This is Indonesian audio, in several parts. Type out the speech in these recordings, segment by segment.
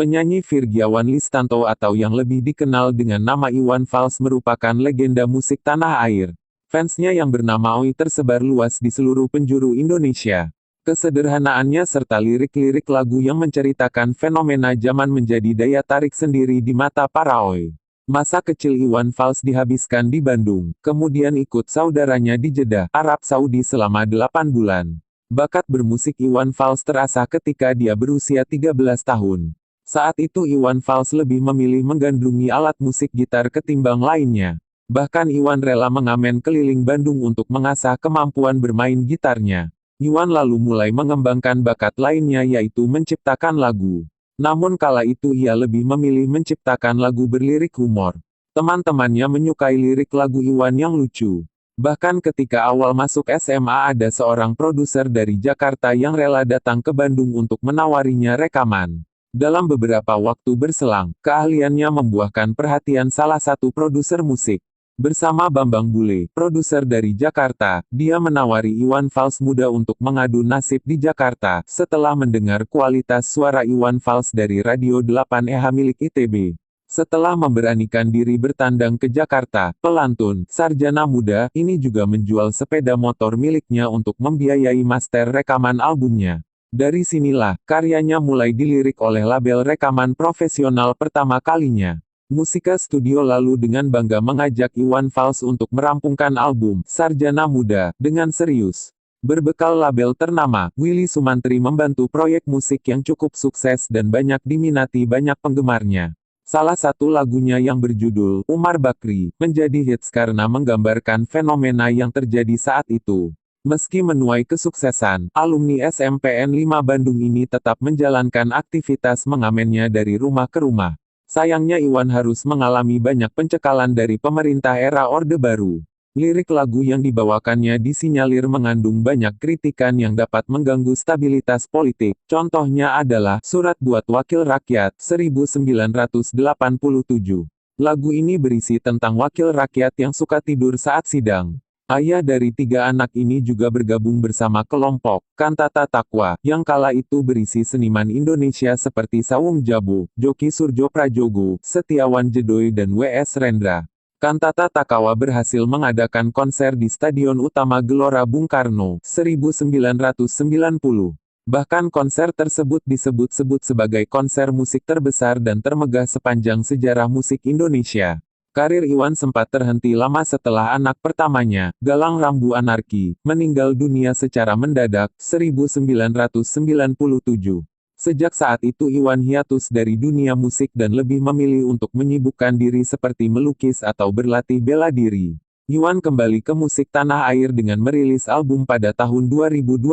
Penyanyi Virgiawan Listanto atau yang lebih dikenal dengan nama Iwan Fals merupakan legenda musik tanah air. Fansnya yang bernama Oi tersebar luas di seluruh penjuru Indonesia. Kesederhanaannya serta lirik-lirik lagu yang menceritakan fenomena zaman menjadi daya tarik sendiri di mata para Oi. Masa kecil Iwan Fals dihabiskan di Bandung, kemudian ikut saudaranya di Jeddah, Arab Saudi selama 8 bulan. Bakat bermusik Iwan Fals terasah ketika dia berusia 13 tahun. Saat itu Iwan Fals lebih memilih menggandrungi alat musik gitar ketimbang lainnya. Bahkan Iwan rela mengamen keliling Bandung untuk mengasah kemampuan bermain gitarnya. Iwan lalu mulai mengembangkan bakat lainnya yaitu menciptakan lagu. Namun kala itu ia lebih memilih menciptakan lagu berlirik humor. Teman-temannya menyukai lirik lagu Iwan yang lucu. Bahkan ketika awal masuk SMA ada seorang produser dari Jakarta yang rela datang ke Bandung untuk menawarinya rekaman. Dalam beberapa waktu berselang, keahliannya membuahkan perhatian salah satu produser musik. Bersama Bambang Bule, produser dari Jakarta, dia menawari Iwan Fals muda untuk mengadu nasib di Jakarta, setelah mendengar kualitas suara Iwan Fals dari Radio 8EH milik ITB. Setelah memberanikan diri bertandang ke Jakarta, pelantun, sarjana muda, ini juga menjual sepeda motor miliknya untuk membiayai master rekaman albumnya. Dari sinilah, karyanya mulai dilirik oleh label rekaman profesional pertama kalinya. Musika Studio lalu dengan bangga mengajak Iwan Fals untuk merampungkan album Sarjana Muda dengan serius. Berbekal label ternama, Willy Sumantri membantu proyek musik yang cukup sukses dan banyak diminati banyak penggemarnya. Salah satu lagunya yang berjudul Umar Bakri menjadi hits karena menggambarkan fenomena yang terjadi saat itu. Meski menuai kesuksesan, alumni SMPN 5 Bandung ini tetap menjalankan aktivitas mengamennya dari rumah ke rumah. Sayangnya Iwan harus mengalami banyak pencekalan dari pemerintah era Orde Baru. Lirik lagu yang dibawakannya disinyalir mengandung banyak kritikan yang dapat mengganggu stabilitas politik. Contohnya adalah Surat Buat Wakil Rakyat 1987. Lagu ini berisi tentang wakil rakyat yang suka tidur saat sidang. Ayah dari 3 anak ini juga bergabung bersama kelompok Kantata Takwa, yang kala itu berisi seniman Indonesia seperti Sawung Jabo, Joki Surjo Prajogo, Setiawan Jedoy dan W.S. Rendra. Kantata Takwa berhasil mengadakan konser di Stadion Utama Gelora Bung Karno, 1990. Bahkan konser tersebut disebut-sebut sebagai konser musik terbesar dan termegah sepanjang sejarah musik Indonesia. Karir Iwan sempat terhenti lama setelah anak pertamanya, Galang Rambu Anarki, meninggal dunia secara mendadak, 1997. Sejak saat itu Iwan hiatus dari dunia musik dan lebih memilih untuk menyibukkan diri seperti melukis atau berlatih bela diri. Iwan kembali ke musik tanah air dengan merilis album pada tahun 2022.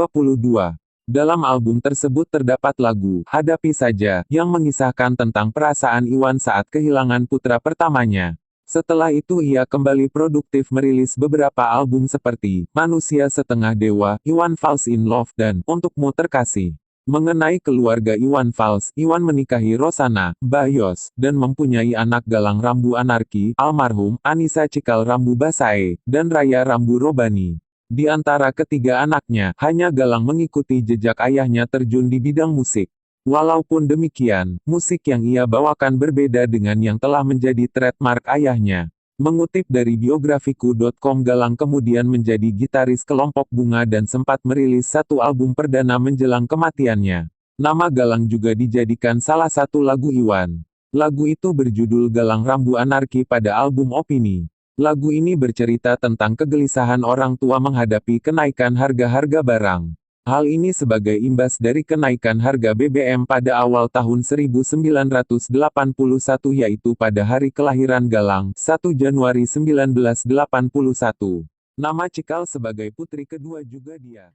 Dalam album tersebut terdapat lagu Hadapi Saja, yang mengisahkan tentang perasaan Iwan saat kehilangan putra pertamanya. Setelah itu ia kembali produktif merilis beberapa album seperti Manusia Setengah Dewa, Iwan Fals in Love dan Untukmu Terkasih. Mengenai keluarga Iwan Fals, Iwan menikahi Rosana, Mbah Yos, dan mempunyai anak Galang Rambu Anarki, almarhum, Anissa Cikal Rambu Basae, dan Raya Rambu Robani. Di antara ketiga anaknya, hanya Galang mengikuti jejak ayahnya terjun di bidang musik. Walaupun demikian, musik yang ia bawakan berbeda dengan yang telah menjadi trademark ayahnya. Mengutip dari biografiku.com, Galang kemudian menjadi gitaris kelompok Bunga dan sempat merilis satu album perdana menjelang kematiannya. Nama Galang juga dijadikan salah satu lagu Iwan. Lagu itu berjudul Galang Rambu Anarki pada album Opini. Lagu ini bercerita tentang kegelisahan orang tua menghadapi kenaikan harga-harga barang. Hal ini sebagai imbas dari kenaikan harga BBM pada awal tahun 1981 yaitu pada hari kelahiran Galang, 1 Januari 1981. Nama Cikal sebagai putri kedua juga dia.